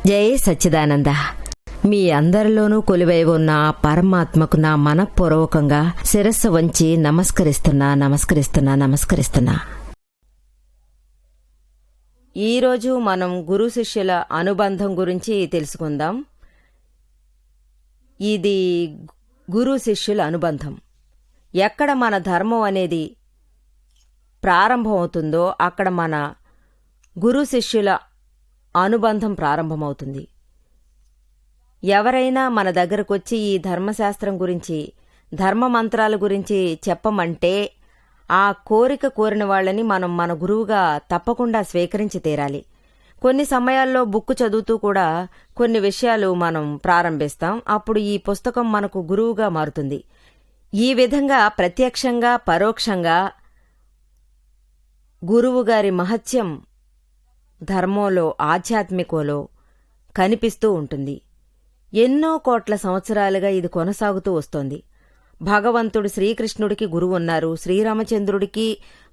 జై సచ్చిదానంద. మీ అందరిలోనూ కొలువై ఉన్న పరమాత్మకు నా మనఃపూర్వకంగా శిరస్సు వంచి నమస్కరిస్తున్నా. ఈరోజు మనం గురు శిష్యుల అనుబంధం గురించి తెలుసుకుందాం. ఇది గురు శిష్యుల అనుబంధం. ఎక్కడ మన ధర్మం అనేది ప్రారంభమవుతుందో అక్కడ మన గురు శిష్యుల అనుబంధం ప్రారంభమవుతుంది. ఎవరైనా మన దగ్గరకొచ్చి ఈ ధర్మశాస్త్రం గురించి, ధర్మ మంత్రాల గురించి చెప్పమంటే ఆ కోరిన వాళ్ళని మనం మన గురువుగా తప్పకుండా స్వీకరించి తీరాలి. కొన్ని సమయాల్లో బుక్కు చదువుతూ కూడా కొన్ని విషయాలు మనం ప్రారంభిస్తాం. అప్పుడు ఈ పుస్తకం మనకు గురువుగా మారుతుంది. ఈ విధంగా ప్రత్యక్షంగా పరోక్షంగా గురువుగారి మహత్యం ధర్మంలో, ఆధ్యాత్మికంలో కనిపిస్తూ ఉంటుంది. ఎన్నో కోట్ల సంవత్సరాలుగా ఇది కొనసాగుతూ వస్తోంది. భగవంతుడు శ్రీకృష్ణుడికి గురువు ఉన్నారు, శ్రీరామచంద్రుడికి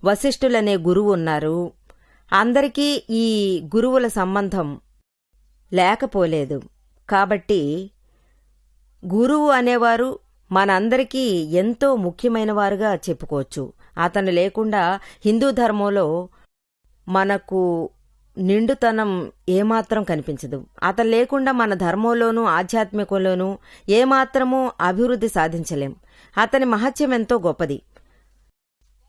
వశిష్ఠులనే గురువు ఉన్నారు. అందరికీ ఈ గురువుల సంబంధం లేకపోలేదు. కాబట్టి గురువు అనేవారు మనందరికీ ఎంతో ముఖ్యమైన వారుగా చెప్పుకోవచ్చు. అతను లేకుండా హిందూ ధర్మంలో మనకు నిండుతనం ఏమాత్రం కనిపించదు. అతను లేకుండా మన ధర్మంలోనూ ఆధ్యాత్మికంలోనూ ఏమాత్రమూ అభివృద్ధి సాధించలేం. అతని మహత్యం ఎంతో గొప్పది.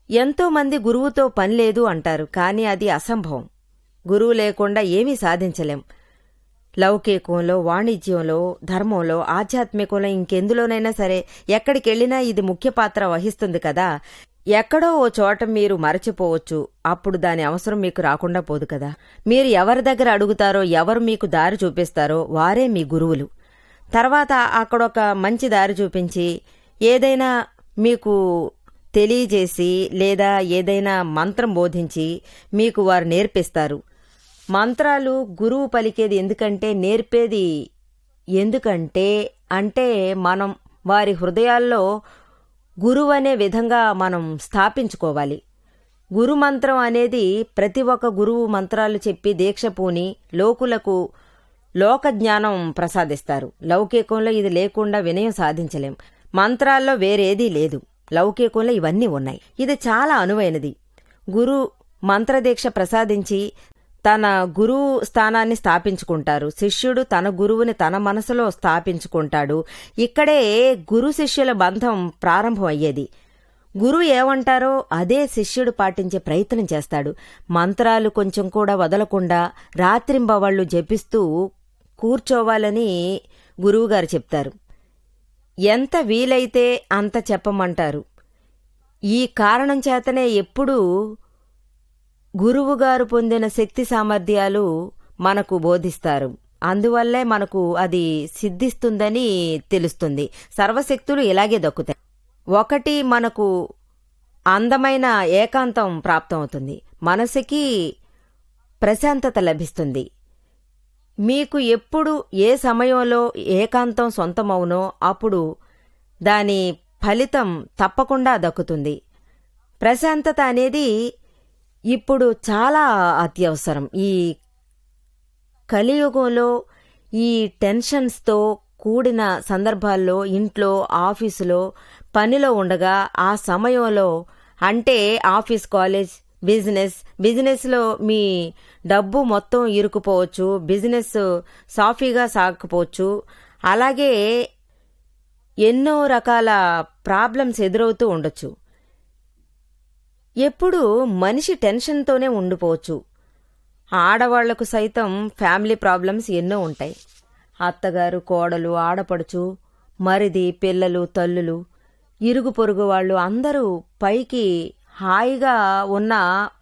ఎంతో మంది గురువుతో పని లేదు అంటారు, కానీ అది అసంభవం. గురువు లేకుండా ఏమీ సాధించలేం. లౌకికంలో, వాణిజ్యంలో, ధర్మంలో, ఆధ్యాత్మికంలో, ఇంకెందులోనైనా సరే ఎక్కడికెళ్లినా ఇది ముఖ్య పాత్ర వహిస్తుంది కదా. ఎక్కడో ఓ చోట మీరు మరచిపోవచ్చు, అప్పుడు దాని అవసరం మీకు రాకుండా పోదు కదా. మీరు ఎవరి దగ్గర అడుగుతారో, ఎవరు మీకు దారి చూపిస్తారో వారే మీ గురువులు. తర్వాత అక్కడొక మంచి దారి చూపించి ఏదైనా మీకు తెలియజేసి లేదా ఏదైనా మంత్రం బోధించి మీకు వారు నేర్పిస్తారు. మంత్రాలు గురువు పలికేది ఎందుకంటే, నేర్పేది ఎందుకంటే అంటే మనం వారి హృదయాల్లో గురువు అనే విధంగా మనం స్థాపించుకోవాలి. గురుమంత్రం అనేది ప్రతి ఒక్క గురువు మంత్రాలు చెప్పి దీక్ష పూని లోకులకు లోక జ్ఞానం ప్రసాదిస్తారు. లౌకికంలో ఇది లేకుండా వినయం సాధించలేం. మంత్రాల్లో వేరేదీ లేదు. లౌకికంలో ఇవన్నీ ఉన్నాయి. ఇది చాలా అనువైనది. గురు మంత్రదీక్ష ప్రసాదించి తన గురువు స్థానాన్ని స్థాపించుకుంటారు. శిష్యుడు తన గురువుని తన మనసులో స్థాపించుకుంటాడు. ఇక్కడే గురు శిష్యుల బంధం ప్రారంభం అయ్యేది. గురువు ఏమంటారో అదే శిష్యుడు పాటించే ప్రయత్నం చేస్తాడు. మంత్రాలు కొంచెం కూడా వదలకుండా రాత్రింబవళ్లు జపిస్తూ కూర్చోవాలని గురువుగారు చెప్తారు. ఎంత వీలైతే అంత చెప్పమంటారు. ఈ కారణం చేతనే ఎప్పుడూ గురువుగారు పొందిన శక్తి సామర్థ్యాలు మనకు బోధిస్తారు. అందువల్లే మనకు అది సిద్ధిస్తుందని తెలుస్తుంది. సర్వశక్తులు ఇలాగే దక్కుతాయి. ఒకటి, మనకు అందమైన ఏకాంతం ప్రాప్తమవుతుంది. మనసుకి ప్రశాంతత లభిస్తుంది. మీకు ఎప్పుడు ఏ సమయంలో ఏకాంతం సొంతమవునో అప్పుడు దాని ఫలితం తప్పకుండా దక్కుతుంది. ప్రశాంతత అనేది ఇప్పుడు చాలా అత్యవసరం. ఈ కలియుగంలో ఈ టెన్షన్స్తో కూడిన సందర్భాల్లో ఇంట్లో, ఆఫీసులో పనిలో ఉండగా ఆ సమయంలో, అంటే ఆఫీస్, కాలేజ్, బిజినెస్లో మీ డబ్బు మొత్తం ఇరుకుపోవచ్చు, బిజినెస్ సాఫీగా సాగకపోవచ్చు. అలాగే ఎన్నో రకాల ప్రాబ్లమ్స్ ఎదురవుతూ ఉండొచ్చు. ఎప్పుడూ మనిషి టెన్షన్తోనే ఉండిపోవచ్చు. ఆడవాళ్లకు సైతం ఫ్యామిలీ ప్రాబ్లమ్స్ ఎన్నో ఉంటాయి. అత్తగారు, కోడలు, ఆడపడుచు, మరిది, పిల్లలు, తల్లులు, ఇరుగు పొరుగు వాళ్ళు అందరూ పైకి హాయిగా ఉన్న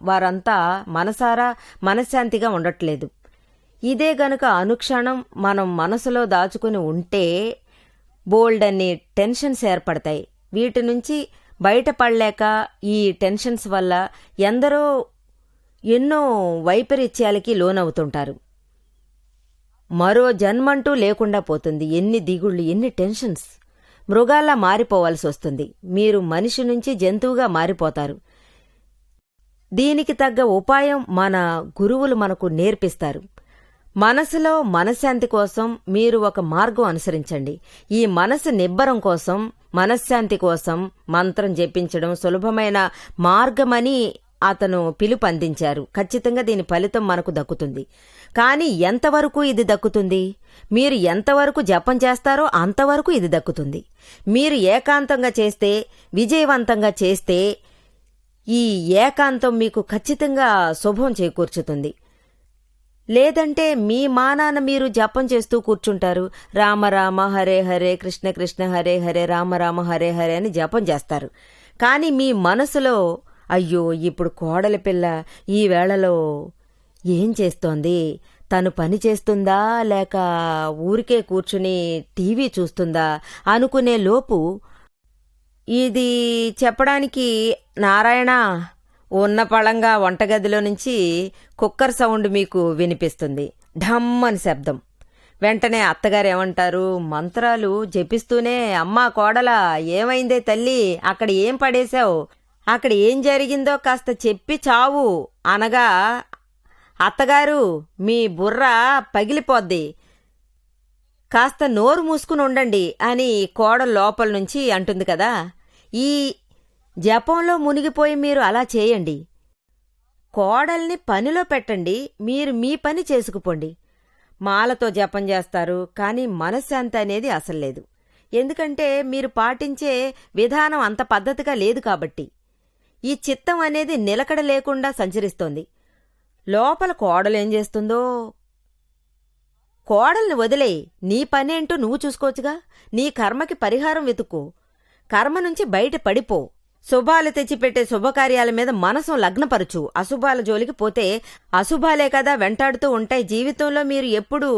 వారంతా మనసారా మనశ్శాంతిగా ఉండట్లేదు. ఇదే గనుక అనుక్షణం మనం మనసులో దాచుకుని ఉంటే బోల్డన్ని టెన్షన్స్ ఏర్పడతాయి. వీటి నుంచి బయటపడలేక ఈ టెన్షన్స్ వల్ల ఎందరో ఎన్నో వైపరీత్యాలకి లోనవుతుంటారు. మరో జన్మంటూ లేకుండా పోతుంది. ఎన్ని దిగుళ్ళు, ఎన్ని టెన్షన్స్. మృగాల్లా మారిపోవాల్సి వస్తుంది. మీరు మనిషి నుంచి జంతువుగా మారిపోతారు. దీనికి తగ్గ ఉపాయం మన గురువులు మనకు నేర్పిస్తారు. మనసులో మనశ్శాంతి కోసం మీరు ఒక మార్గం అనుసరించండి. ఈ మనసు నిబ్బరం కోసం, మనశ్శాంతి కోసం మంత్రం జపించడం సులభమైన మార్గమని అతను పిలుపు అందించారు. ఖచ్చితంగా దీని ఫలితం మనకు దక్కుతుంది. కానీ ఎంతవరకు ఇది దక్కుతుంది? మీరు ఎంతవరకు జపం చేస్తారో అంతవరకు ఇది దక్కుతుంది. మీరు ఏకాంతంగా చేస్తే, విజయవంతంగా చేస్తే ఈ ఏకాంతం మీకు ఖచ్చితంగా శుభం చేకూర్చుతుంది. లేదంటే మీ మానాన మీరు జపం చేస్తూ కూర్చుంటారు. రామ రామ హరే హరే, కృష్ణ కృష్ణ హరే హరే, రామ రామ హరే హరే అని జపం చేస్తారు. కానీ మీ మనసులో అయ్యో ఇప్పుడు కోడలి పిల్ల ఈ వేళలో ఏం చేస్తోంది, తను పని చేస్తుందా లేక ఊరికే కూర్చుని టీవీ చూస్తుందా అనుకునే లోపు ఇది చెప్పడానికి నారాయణ ఉన్న పళంగా వంటగదిలో నుంచి కుక్కర్ సౌండ్ మీకు వినిపిస్తుంది. ఢమ్మని శబ్దం. వెంటనే అత్తగారు ఏమంటారు, మంత్రాలు జపిస్తూనే అమ్మా కోడలా ఏమైందే తల్లి, అక్కడ ఏం పడేశావు, అక్కడ ఏం జరిగిందో కాస్త చెప్పి చావు అనగా అత్తగారు మీ బుర్ర పగిలిపోద్ది, కాస్త నోరు మూసుకుని ఉండండి అని కోడలు లోపల నుంచి అంటుంది కదా. ఈ జపంలో మునిగిపోయి మీరు అలా చేయండి. కోడల్ని పనిలో పెట్టండి, మీరు మీ పని చేసుకుపోండి. మాలతో జపం చేస్తారు, కానీ మనశ్శాంతి అనేది అసలు లేదు. ఎందుకంటే మీరు పాటించే విధానం అంత పద్ధతిగా లేదు కాబట్టి. ఈ చిత్తం అనేది నిలకడ లేకుండా సంచరిస్తోంది. లోపల కోడలేం చేస్తుందో, కోడల్ని వదిలే, నీ పనేంటో నువ్వు చూసుకోవచ్చుగా. నీ కర్మకి పరిహారం వెతుక్కో, కర్మ నుంచి బయట పడిపో. శుభాలు తెచ్చిపెట్టే శుభకార్యాల మీద మనసు లగ్నపరచు. అశుభాల జోలికి పోతే అశుభాలే కదా వెంటాడుతూ ఉంటాయి. జీవితంలో మీరు ఎప్పుడు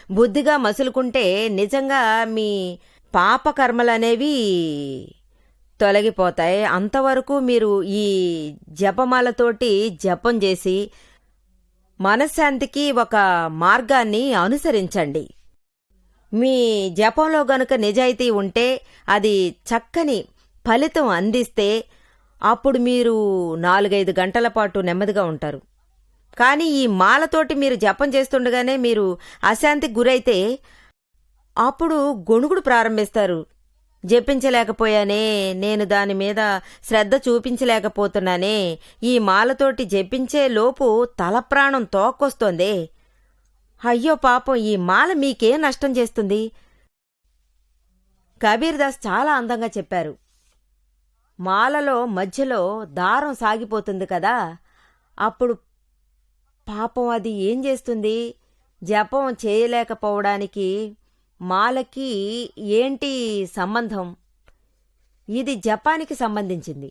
బుద్ధిగా మసులుకుంటే నిజంగా మీ పాపకర్మలనేవి తొలగిపోతాయి. అంతవరకు మీరు ఈ జపమాలతోటి జపం చేసి మనశ్శాంతికి ఒక మార్గాన్ని అనుసరించండి. మీ జపంలో గనుక నిజాయితీ ఉంటే, అది చక్కని ఫలితం అందిస్తే అప్పుడు మీరు 4-5 గంటల పాటు నెమ్మదిగా ఉంటారు. కానీ ఈ మాలతోటి మీరు జపం చేస్తుండగానే మీరు అశాంతికి గురైతే అప్పుడు గొణుగుడు ప్రారంభిస్తారు. జపించలేకపోయానే, నేను దాని మీద శ్రద్ధ చూపించలేకపోతున్నానే, ఈ మాలతోటి జపించే లోపు తలప్రాణం తోక్కొస్తోందే, అయ్యో పాపం ఈ మాల మీకేం నష్టం చేస్తుంది? కబీర్ దాస్ చాలా అందంగా చెప్పారు. మాలలో మధ్యలో దారం సాగిపోతుంది కదా, అప్పుడు పాపం అది ఏం చేస్తుంది? జపం చేయలేకపోవడానికి మాలకి ఏంటి సంబంధం? ఇది జపానికి సంబంధించింది.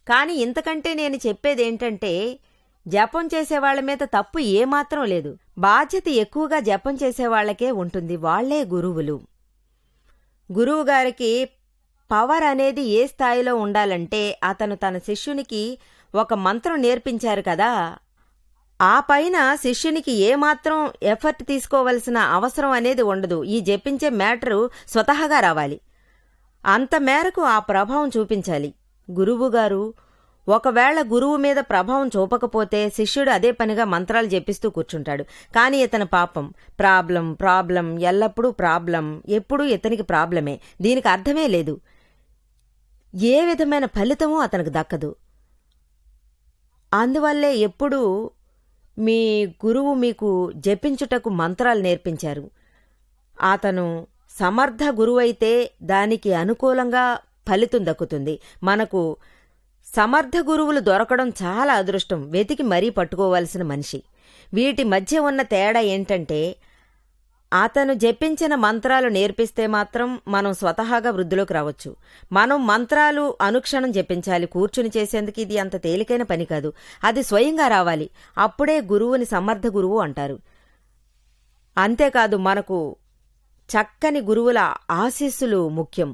కాని ఇంతకంటే నేను చెప్పేదేంటంటే, జపం చేసేవాళ్ల మీద తప్పు ఏమాత్రం లేదు. బాధ్యత ఎక్కువగా జపం చేసేవాళ్లకే ఉంటుంది. వాళ్లే గురువులు. గురువుగారికి పవర్ అనేది ఏ స్థాయిలో ఉండాలంటే, అతను తన శిష్యునికి ఒక మంత్రం నేర్పించారు కదా, ఆ పైన శిష్యునికి ఏమాత్రం ఎఫర్ట్ తీసుకోవలసిన అవసరం అనేది ఉండదు. ఈ జపించే మ్యాటరు స్వతహాగా రావాలి. అంత మేరకు ఆ ప్రభావం చూపించాలి. గురువుగారు ఒకవేళ గురువు మీద ప్రభావం చూపకపోతే శిష్యుడు అదే పనిగా మంత్రాలు జపిస్తూ కూర్చుంటాడు. కాని ఇతని పాపం ప్రాబ్లం ఎల్లప్పుడూ ప్రాబ్లం, ఎప్పుడూ ఇతనికి ప్రాబ్లమే. దీనికి అర్థమే లేదు. ఏ విధమైన ఫలితమూ అతనికి దక్కదు. అందువల్లే ఎప్పుడూ మీ గురువు మీకు జపించుటకు మంత్రాలు నేర్పించారు. అతను సమర్థ గురువైతే దానికి అనుకూలంగా ఫలితం దక్కుతుంది. మనకు సమర్థ గురువులు దొరకడం చాలా అదృష్టం. వెతికి మరీ పట్టుకోవాల్సిన మనిషి. వీటి మధ్య ఉన్న తేడా ఏంటంటే, అతను జపించిన మంత్రాలు నేర్పిస్తే మాత్రం మనం స్వతహాగా వృద్ధిలోకి రావచ్చు. మనం మంత్రాలు అనుక్షణం జపించాలి. కూర్చుని చేసేందుకు ఇది అంత తేలికైన పని కాదు. అది స్వయంగా రావాలి. అప్పుడే గురువుని సమర్థ గురువు అంటారు. అంతేకాదు, మనకు చక్కని గురువుల ఆశీస్సులు ముఖ్యం.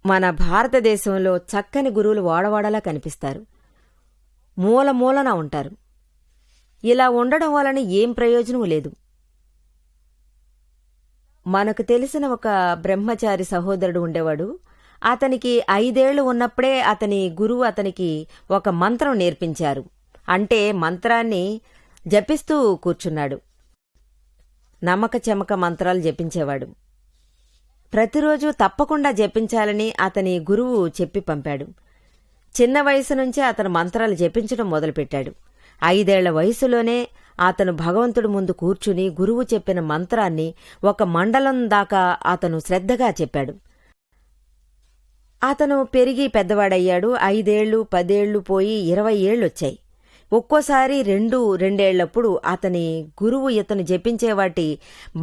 మన భారతదేశంలో చక్కని గురువులు వాడవాడలా కనిపిస్తారు. మూల మూలన ఉంటారు. ఇలా ఉండడం వలన ఏం ప్రయోజనం లేదు. మనకు తెలిసిన ఒక బ్రహ్మచారి సహోదరుడు ఉండేవాడు. అతనికి 5 ఏళ్లు ఉన్నప్పుడే అతని గురువు అతనికి ఒక మంత్రం నేర్పించారు. అంటే మంత్రాన్ని జపిస్తూ కూర్చున్నాడు. నమ్మక చెమక మంత్రాలు జపించేవాడు. ప్రతిరోజూ తప్పకుండా జపించాలని అతని గురువు చెప్పి పంపాడు. చిన్న వయసు నుంచే అతను మంత్రాలు జపించడం మొదలుపెట్టాడు. 5 ఏళ్ల వయసులోనే అతను భగవంతుడి ముందు కూర్చుని గురువు చెప్పిన మంత్రాన్ని ఒక మండలం దాకా అతను శ్రద్ధగా చెప్పాడు. అతను పెరిగి పెద్దవాడయ్యాడు. 5 ఏళ్లు 10 ఏళ్లు పోయి 20 ఏళ్లొచ్చాయి. ఒక్కోసారి 2 ఏళ్లప్పుడు అతని గురువు ఇతను జపించే వాటి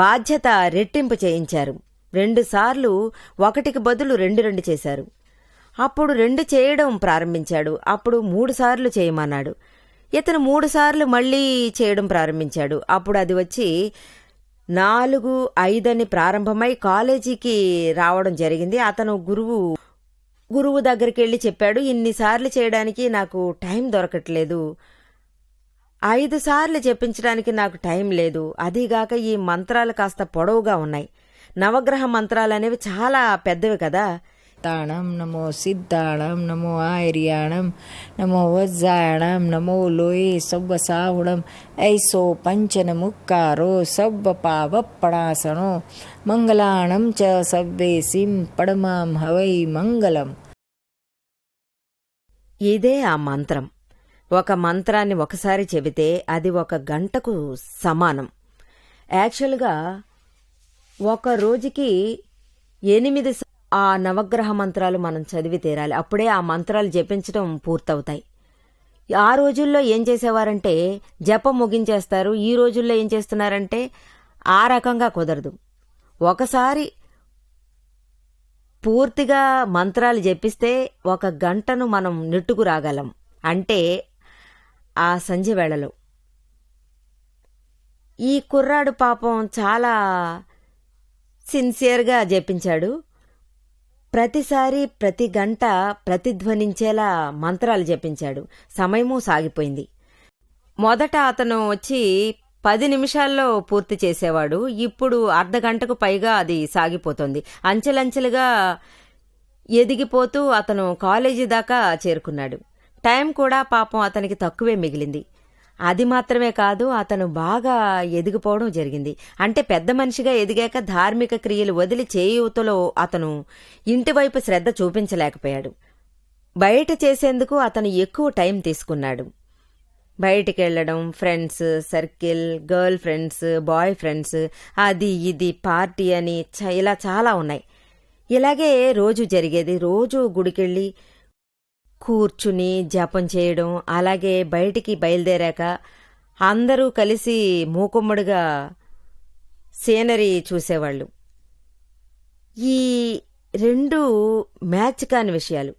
బాధ్యత రెట్టింపు చేయించారు. 2 సార్లు 1కి బదులు 2 చేశారు. అప్పుడు 2 చేయడం ప్రారంభించాడు. అప్పుడు 3 సార్లు చేయమన్నాడు. ఇతను 3 సార్లు మళ్లీ చేయడం ప్రారంభించాడు. అప్పుడు అది వచ్చి 4, 5 అని ప్రారంభమై కాలేజీకి రావడం జరిగింది. అతను గురువు దగ్గరికి వెళ్లి చెప్పాడు, ఇన్నిసార్లు చేయడానికి నాకు టైం దొరకట్లేదు, 5 సార్లు చెప్పించడానికి నాకు టైం లేదు, అదీగాక ఈ మంత్రాలు కాస్త పొడవుగా ఉన్నాయి, నవగ్రహ మంత్రాలనేవి చాలా పెద్దవి కదా. తాళం నమో సిద్ధాళం నమో ఆర్యాణం నమో వజ్రాయణం నమో లోయే సవ్వ సావుడం ఐసో పంచన ముక్కారో సవ్వ పావప్పడాసనో మంగళాణం చ సవ్వేసిం పడమాం హవై మంగళం. ఇదే ఆ మంత్రం. ఒక మంత్రాన్ని ఒకసారి చెబితే అది 1 గంటకు సమానం. యాక్చువల్గా ఒక రోజుకి 8 ఆ నవగ్రహ మంత్రాలు మనం చదివి తీరాలి. అప్పుడే ఆ మంత్రాలు జపించడం పూర్తవుతాయి. ఆ రోజుల్లో ఏం చేసేవారంటే జపం ముగించేస్తారు. ఈ రోజుల్లో ఏం చేస్తున్నారంటే ఆ రకంగా కుదరదు. ఒకసారి పూర్తిగా మంత్రాలు జపిస్తే 1 గంటను మనం నెట్టుకు రాగలం. అంటే ఆ సంధ్య వేళలో. ఈ కుర్రాడు పాపం చాలా సిన్సియర్గా జపించాడు. ప్రతిసారి ప్రతి గంట ప్రతిధ్వనించేలా మంత్రాలు జపించాడు. సమయమూ సాగిపోయింది. మొదట అతను వచ్చి 10 నిమిషాల్లో పూర్తి చేసేవాడు. ఇప్పుడు అర్ధగంటకు పైగా అది సాగిపోతుంది. అంచెలంచెలుగా ఎదిగిపోతూ అతను కాలేజీ దాకా చేరుకున్నాడు. టైం కూడా పాపం అతనికి తక్కువే మిగిలింది. అది మాత్రమే కాదు, అతను బాగా ఎదిగిపోవడం జరిగింది. అంటే పెద్ద మనిషిగా ఎదిగాక ధార్మిక క్రియలు వదిలి చేయూతలో అతను ఇంటివైపు శ్రద్ధ చూపించలేకపోయాడు. బయట చేసేందుకు అతను ఎక్కువ టైం తీసుకున్నాడు. బయటికెళ్లడం, friends circle, girl friends, boy friends, అది ఇది పార్టీ అని ఇలా చాలా ఉన్నాయి. ఇలాగే రోజు జరిగేది. రోజు గుడికెళ్ళి కూర్చుని జపం చేయడం, అలాగే బయటికి బయలుదేరాక అందరూ కలిసి మూకుమ్మడిగా సీనరీ చూసేవాళ్ళు. ఈ 2 మ్యాచ్ కాని విషయాలు.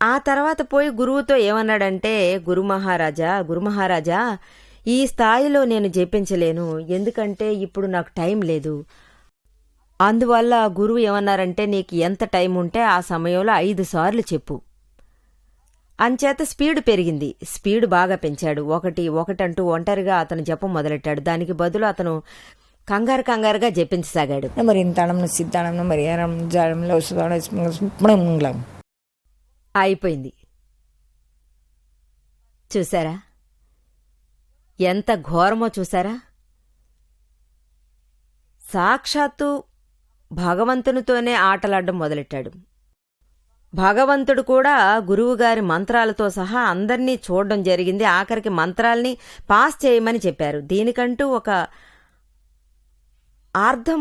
ఆ తర్వాత పోయి గురువుతో ఏమన్నాడంటే, గురు మహారాజా, ఈ స్థాయిలో నేను జపించలేను, ఎందుకంటే ఇప్పుడు నాకు టైం లేదు. అందువల్ల గురువు ఏమన్నారంటే, నీకు ఎంత టైం ఉంటే ఆ సమయంలో 5 సార్లు చెప్పు. అంచేత స్పీడ్ పెరిగింది. స్పీడ్ బాగా పెంచాడు. ఒకటంటూ ఒంటరిగా అతను జపం మొదలెట్టాడు. దానికి బదులు అతను కంగారుగా జపించసాగాడు. మరింతాళం సిద్ధాళం మర్యారం జాడంలో మంగళం. అయిపోయింది. చూసారా ఎంత ఘోరమో చూసారా? సాక్షాత్తు భగవంతునితోనే ఆటలాడడం మొదలెట్టాడు. భగవంతుడు కూడా గురువుగారి మంత్రాలతో సహా అందర్నీ చూడడం జరిగింది. ఆఖరికి మంత్రాల్ని పాస్ చేయమని చెప్పారు. దీనికంటూ ఒక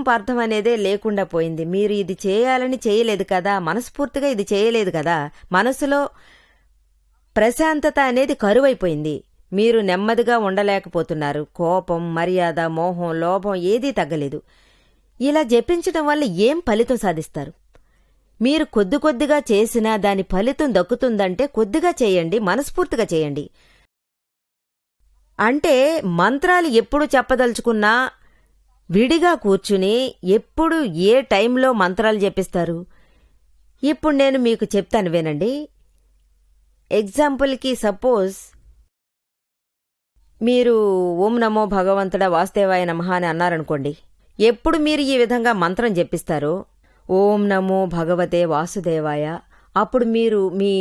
పార్థం అనేదే లేకుండా పోయింది. మీరు ఇది చేయాలని చేయలేదు కదా, మనస్ఫూర్తిగా ఇది చేయలేదు కదా, మనసులో ప్రశాంతత అనేది కరువైపోయింది. మీరు నెమ్మదిగా ఉండలేకపోతున్నారు. కోపం, మర్యాద, మోహం, లోభం ఏదీ తగ్గలేదు. ఇలా జపించడం వల్ల ఏం ఫలితం సాధిస్తారు? మీరు కొద్దిగా చేసినా దాని ఫలితం దక్కుతుందంటే కొద్దిగా చేయండి, మనస్ఫూర్తిగా చేయండి. అంటే మంత్రాలు ఎప్పుడు చెప్పదలుచుకున్నా విడిగా కూర్చుని ఎప్పుడు ఏ టైంలో మంత్రాలు జపిస్తారు? ఇప్పుడు నేను మీకు చెప్తాను వినండి. ఎగ్జాంపుల్కి సపోజ్ మీరు ఓం నమో భగవంతుడా వాసుదేవాయ నమః అని అన్నారనుకోండి. ఎప్పుడు మీరు ఈ విధంగా మంత్రం జపిస్తారో, ఓం నమో భగవతే వాసుదేవాయ, అప్పుడు మీరు మీ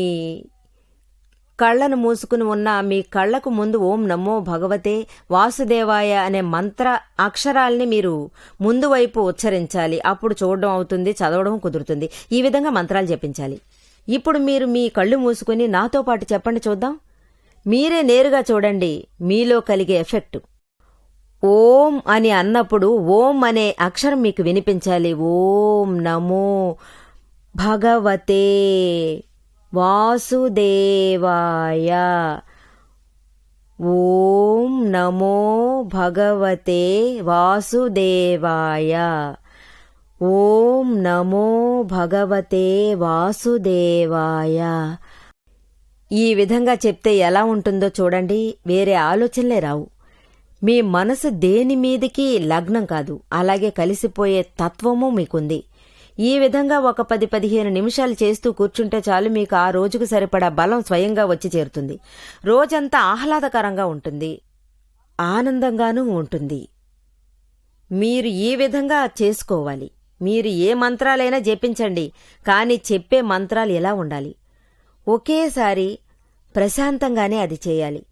కళ్లను మూసుకుని ఉన్న మీ కళ్లకు ముందు ఓం నమో భగవతే వాసుదేవాయ అనే మంత్ర అక్షరాల్ని మీరు ముందు వైపు ఉచ్చరించాలి. అప్పుడు చూడడం అవుతుంది, చదవడం కుదురుతుంది. ఈ విధంగా మంత్రాలు జపించాలి. ఇప్పుడు మీరు మీ కళ్ళు మూసుకుని నాతో పాటు చెప్పండి చూద్దాం. మీరే నేరుగా చూడండి మీలో కలిగే ఎఫెక్ట్. ఓం అని అన్నప్పుడు ఓం అనే అక్షరం మీకు వినిపించాలి. ఓం నమో భగవతే వాసుదేవాయ. ఓం నమో భగవతే వాసుదేవాయ. ఓం నమో భగవతే వాసుదేవాయ. ఈ విధంగా చెప్తే ఎలా ఉంటుందో చూడండి. వేరే ఆలోచనలే రావు. మీ మనసు దేని మీదికి లగ్నం కాదు. అలాగే కలిసిపోయే తత్వమూ మీకుంది. ఈ విధంగా ఒక 10-15 నిమిషాలు చేస్తూ కూర్చుంటే చాలు, మీకు ఆ రోజుకు సరిపడా బలం స్వయంగా వచ్చి చేరుతుంది. రోజంతా ఆహ్లాదకరంగా ఉంటుంది, ఆనందంగానూ ఉంటుంది. మీరు ఈ విధంగా చేసుకోవాలి. మీరు ఏ మంత్రాలైనా జపించండి, కానీ చెప్పే మంత్రాలు ఎలా ఉండాలి? ఒకేసారి ప్రశాంతంగానే అది చేయాలి.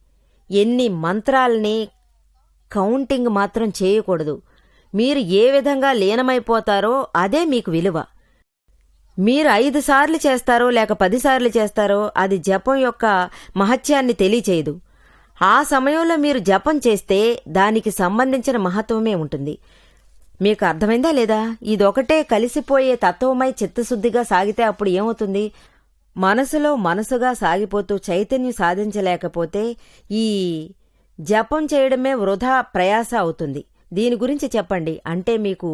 ఎన్ని మంత్రాల్ని కౌంటింగ్ మాత్రం చేయకూడదు. మీరు ఏ విధంగా లీనమైపోతారో అదే మీకు విలువ. మీరు 5 సార్లు చేస్తారో లేక 10 సార్లు చేస్తారో అది జపం యొక్క మహత్యాన్ని తెలియచేయదు. ఆ సమయంలో మీరు జపం చేస్తే దానికి సంబంధించిన మహత్వమే ఉంటుంది. మీకు అర్థమైందా లేదా? ఇదొకటే కలిసిపోయే తత్వమై చిత్తశుద్ధిగా సాగితే అప్పుడు ఏమవుతుంది? మనసులో మనసుగా సాగిపోతూ చైతన్యం సాధించలేకపోతే ఈ జపం చేయడమే వృధా ప్రయాస అవుతుంది. దీని గురించి చెప్పండి. అంటే మీకు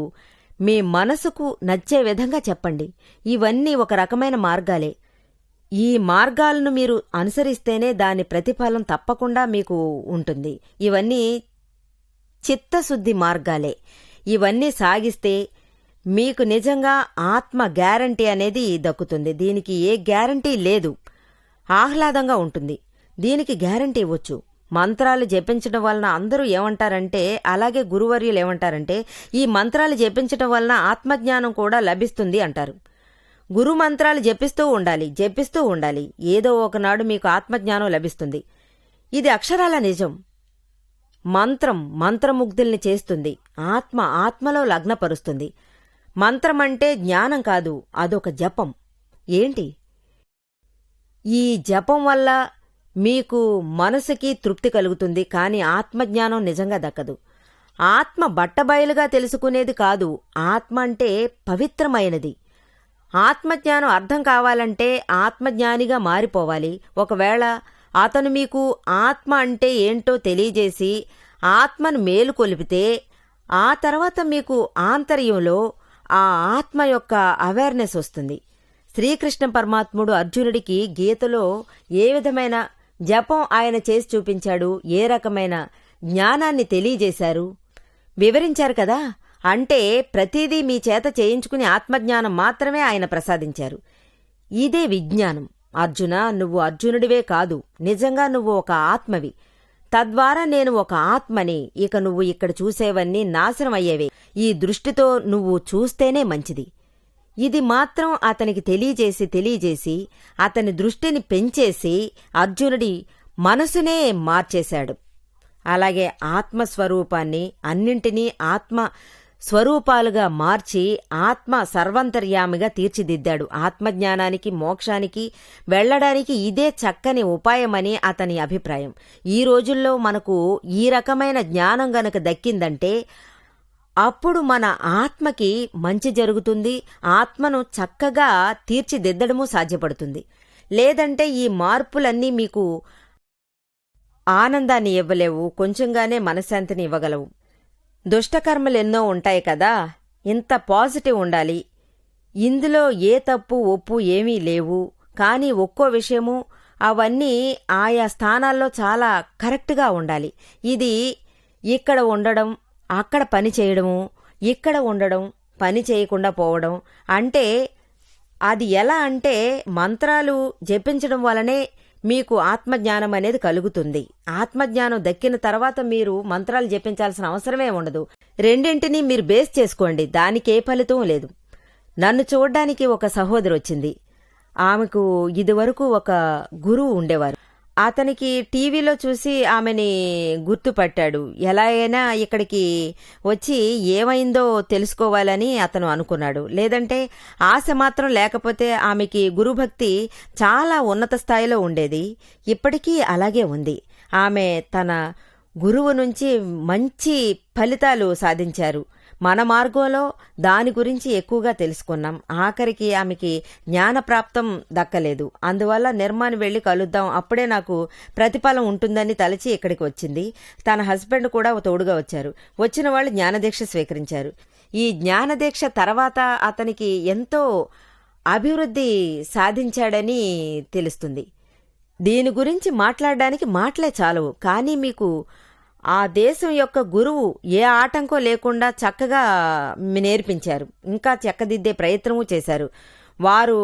మీ మనసుకు నచ్చే విధంగా చెప్పండి. ఇవన్నీ ఒక రకమైన మార్గాలే. ఈ మార్గాలను మీరు అనుసరిస్తేనే దాని ప్రతిఫలం తప్పకుండా మీకు ఉంటుంది. ఇవన్నీ చిత్తశుద్ధి మార్గాలే. ఇవన్నీ సాగిస్తే మీకు నిజంగా ఆత్మ గ్యారంటీ అనేది దక్కుతుంది. దీనికి ఏ గ్యారంటీ లేదు. ఆహ్లాదంగా ఉంటుంది. దీనికి గ్యారంటీ ఇవ్వచ్చు. మంత్రాలు జపించడం వలన అందరూ ఏమంటారంటే, అలాగే గురువర్యులు ఏమంటారంటే, ఈ మంత్రాలు జపించడం వలన ఆత్మజ్ఞానం కూడా లభిస్తుంది అంటారు. గురు మంత్రాలు జపిస్తూ ఉండాలి. ఏదో ఒకనాడు మీకు ఆత్మజ్ఞానం లభిస్తుంది. ఇది అక్షరాల నిజం. మంత్రముగ్ధుల్ని చేస్తుంది. ఆత్మలో లగ్నపరుస్తుంది. మంత్రమంటే జ్ఞానం కాదు, అదొక జపం. ఏంటి? ఈ జపం వల్ల మీకు మనసుకి తృప్తి కలుగుతుంది, కానీ ఆత్మజ్ఞానం నిజంగా దక్కదు. ఆత్మ బట్టబయలుగా తెలుసుకునేది కాదు. ఆత్మ అంటే పవిత్రమైనది. ఆత్మజ్ఞానం అర్థం కావాలంటే ఆత్మజ్ఞానిగా మారిపోవాలి. ఒకవేళ అతను మీకు ఆత్మ అంటే ఏంటో తెలియజేసి ఆత్మను మేలుకొలిపితే ఆ తర్వాత మీకు ఆంతర్యంలో ఆ ఆత్మ యొక్క అవేర్నెస్ వస్తుంది. శ్రీకృష్ణ పరమాత్ముడు అర్జునుడికి గీతలో ఏ విధమైన జపం ఆయన చేసి చూపించాడు, ఏ రకమైన జ్ఞానాన్ని తెలియజేశారు, వివరించారు కదా. అంటే ప్రతిదీ మీ చేత చేయించుకుని ఆత్మజ్ఞానం మాత్రమే ఆయన ప్రసాదించారు. ఇదే విజ్ఞానం. అర్జున, నువ్వు అర్జునుడివే కాదు, నిజంగా నువ్వు ఒక ఆత్మవి. తద్వారా నేను ఒక ఆత్మని. ఇక నువ్వు ఇక్కడ చూసేవన్నీ నాశనం అయ్యేవే. ఈ దృష్టితో నువ్వు చూస్తేనే మంచిది. ఇది మాత్రం అతనికి తెలియజేసి అతని దృష్టిని పెంచేసి అర్జునుడి మనసునే మార్చేశాడు. అలాగే ఆత్మస్వరూపాన్ని అన్నింటినీ ఆత్మ స్వరూపాలుగా మార్చి ఆత్మ సర్వంతర్యామిగా తీర్చిదిద్దాడు. ఆత్మజ్ఞానానికి, మోక్షానికి వెళ్లడానికి ఇదే చక్కని ఉపాయమని అతని అభిప్రాయం. ఈ రోజుల్లో మనకు ఈ రకమైన జ్ఞానం గనక దక్కిందంటే అప్పుడు మన ఆత్మకి మంచి జరుగుతుంది. ఆత్మను చక్కగా తీర్చిదిద్దడము సాధ్యపడుతుంది. లేదంటే ఈ మార్పులన్నీ మీకు ఆనందాన్ని ఇవ్వలేవు, కొంచెంగానే మనశ్శాంతిని ఇవ్వగలవు. దుష్టకర్మలెన్నో ఉంటాయి కదా. ఇంత పాజిటివ్ ఉండాలి. ఇందులో ఏ తప్పు ఒప్పు ఏమీ లేవు. కానీ ఒక్కో విషయము అవన్నీ ఆయా స్థానాల్లో చాలా కరెక్ట్గా ఉండాలి. ఇది ఇక్కడ ఉండడం, అక్కడ పని చేయడము, ఇక్కడ ఉండడం, పని చేయకుండా పోవడం. అంటే అది ఎలా అంటే మంత్రాలు జపించడం వలనే మీకు ఆత్మజ్ఞానం అనేది కలుగుతుంది. ఆత్మజ్ఞానం దక్కిన తర్వాత మీరు మంత్రాలు జపించాల్సిన అవసరమే ఉండదు. రెండింటినీ మీరు బేస్ చేసుకోండి, దానికే ఫలితం లేదు. నన్ను చూడ్డానికి ఒక సహోదరి వచ్చింది. ఆమెకు ఇదివరకు ఒక గురువు ఉండేవారు. అతనికి టీవీలో చూసి ఆమెని గుర్తుపట్టాడు. ఎలా అయినా ఇక్కడికి వచ్చి ఏమైందో తెలుసుకోవాలని అతను అనుకున్నాడు. లేదంటే ఆశ మాత్రం లేకపోతే ఆమెకి గురుభక్తి చాలా ఉన్నత స్థాయిలో ఉండేది. ఇప్పటికీ అలాగే ఉంది. ఆమె తన గురువు నుంచి మంచి ఫలితాలు సాధించారు. మన మార్గంలో దాని గురించి ఎక్కువగా తెలుసుకున్నాం. ఆఖరికి ఆమెకి జ్ఞానప్రాప్తం దక్కలేదు. అందువల్ల నిర్మాని వెళ్ళి కలుద్దాం, అప్పుడే నాకు ప్రతిఫలం ఉంటుందని తలచి ఇక్కడికి వచ్చింది. తన హస్బెండ్ కూడా తోడుగా వచ్చారు. వచ్చిన వాళ్ళు జ్ఞానదీక్ష స్వీకరించారు. ఈ జ్ఞానదీక్ష తర్వాత అతనికి ఎంతో అభివృద్ధి సాధించాడని తెలుస్తుంది. దీని గురించి మాట్లాడడానికి మాటలే చాలవు. కానీ మీకు ఆ దేశం యొక్క గురువు ఏ ఆటంకం లేకుండా చక్కగా నేర్పించారు. ఇంకా చక్కదిద్దే ప్రయత్నము చేశారు. వారు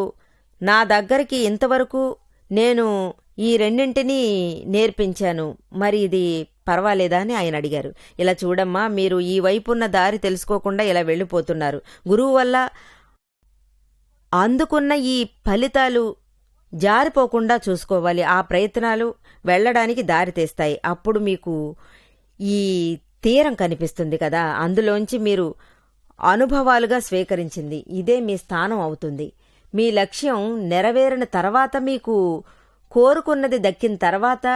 నా దగ్గరికి ఇంతవరకు నేను ఈ రెండింటినీ నేర్పించాను, మరి ఇది పర్వాలేదా అని ఆయన అడిగారు. ఇలా చూడమ్మా, మీరు ఈ వైపున్న దారి తెలుసుకోకుండా ఇలా వెళ్ళిపోతున్నారు. గురువు వల్ల అందుకున్న ఈ ఫలితాలు జారిపోకుండా చూసుకోవాలి. ఆ ప్రయత్నాలు వెళ్ళడానికి దారి తీస్తాయి. అప్పుడు మీకు ఈ తీరం కనిపిస్తుంది కదా, అందులోంచి మీరు అనుభవాలుగా స్వీకరించింది ఇదే మీ స్థానం అవుతుంది. మీ లక్ష్యం నెరవేరిన తర్వాత, మీకు కోరుకున్నది దక్కిన తర్వాత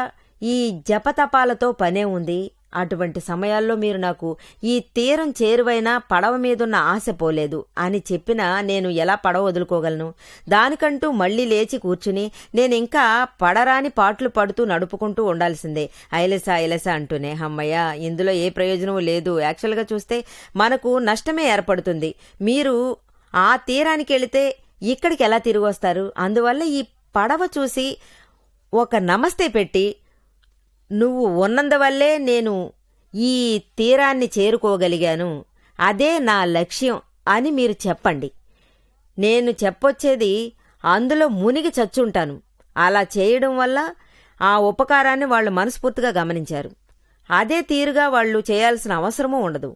ఈ జపతపాలతో పనే ఉంది. అటువంటి సమయాల్లో మీరు నాకు ఈ తీరం చేరువైనా పడవ మీదున్న ఆశ పోలేదు అని చెప్పినా నేను ఎలా పడవ వదులుకోగలను? దానికంటూ మళ్లీ లేచి కూర్చుని నేనింకా పడరాని పాటలు పడుతూ నడుపుకుంటూ ఉండాల్సిందే. ఐలసా ఐలసా అంటూనే. అమ్మయ్య, ఇందులో ఏ ప్రయోజనం లేదు. యాక్చువల్గా చూస్తే మనకు నష్టమే ఏర్పడుతుంది. మీరు ఆ తీరానికి వెళితే ఇక్కడికి ఎలా తిరిగి వస్తారు? అందువల్ల ఈ పడవ చూసి ఒక నమస్తే పెట్టి, నువ్వు ఉన్నందువల్లే నేను ఈ తీరాన్ని చేరుకోగలిగాను, అదే నా లక్ష్యం అని మీరు చెప్పండి. నేను చెప్పొచ్చేది అందులో మునిగి చచ్చుంటాను. అలా చేయడం వల్ల ఆ ఉపకారాన్ని వాళ్ళు మనస్ఫూర్తిగా గమనించారు. అదే తీరుగా వాళ్ళు చేయాల్సిన అవసరమూ ఉండదు.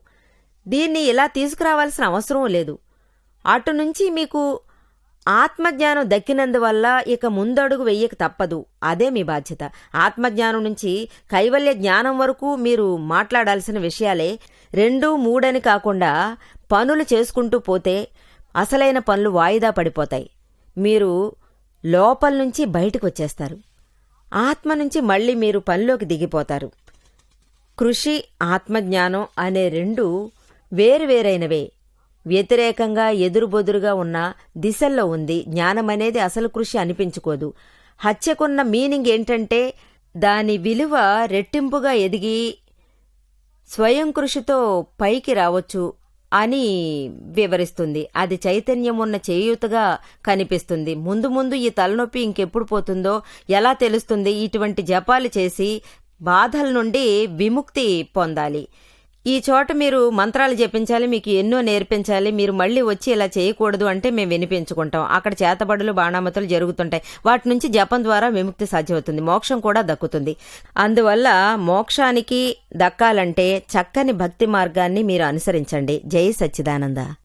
దీన్ని ఇలా తీసుకురావాల్సిన అవసరం లేదు. అటు నుంచి మీకు ఆత్మజ్ఞానం దక్కినందువల్ల ఇక ముందడుగు వెయ్యక తప్పదు. అదే మీ బాధ్యత. ఆత్మజ్ఞానం నుంచి కైవల్య జ్ఞానం వరకు మీరు మాట్లాడాల్సిన విషయాలే. 2, 3 అని కాకుండా పనులు చేసుకుంటూ పోతే అసలైన పనులు వాయిదా పడిపోతాయి. మీరు లోపల నుంచి బయటకు వచ్చేస్తారు. ఆత్మ నుంచి మళ్లీ మీరు పనిలోకి దిగిపోతారు. కృషి, ఆత్మజ్ఞానం అనే 2 వేరువేరైనవే. వ్యతిరేకంగా ఎదురుబొదురుగా ఉన్న దిశల్లో ఉంది. జ్ఞానమనేది అసలు కృషి అనిపించుకోదు. హత్యకున్న మీనింగ్ ఏంటంటే దాని విలువ రెట్టింపుగా ఎదిగి స్వయం కృషితో పైకి రావచ్చు అని వివరిస్తుంది. అది చైతన్యం ఉన్న చేయూతగా కనిపిస్తుంది. ముందు ముందు ఈ తలనొప్పి ఇంకెప్పుడు పోతుందో ఎలా తెలుస్తుంది? ఇటువంటి జపాలు చేసి బాధల నుండి విముక్తి పొందాలి. ఈ చోట మీరు మంత్రాలు జపించాలి, మీకు ఎన్నో నేర్పించాలి. మీరు మళ్లీ వచ్చి ఇలా చేయకూడదు అంటే మేము వినిపించుకుంటాం. అక్కడ చేతబడులు, బాణామతులు జరుగుతుంటాయి. వాటి నుంచి జపం ద్వారా విముక్తి సాధ్యమవుతుంది. మోక్షం కూడా దక్కుతుంది. అందువల్ల మోక్షానికి దక్కాలంటే చక్కని భక్తి మార్గాన్ని మీరు అనుసరించండి. జై సచ్చిదానంద.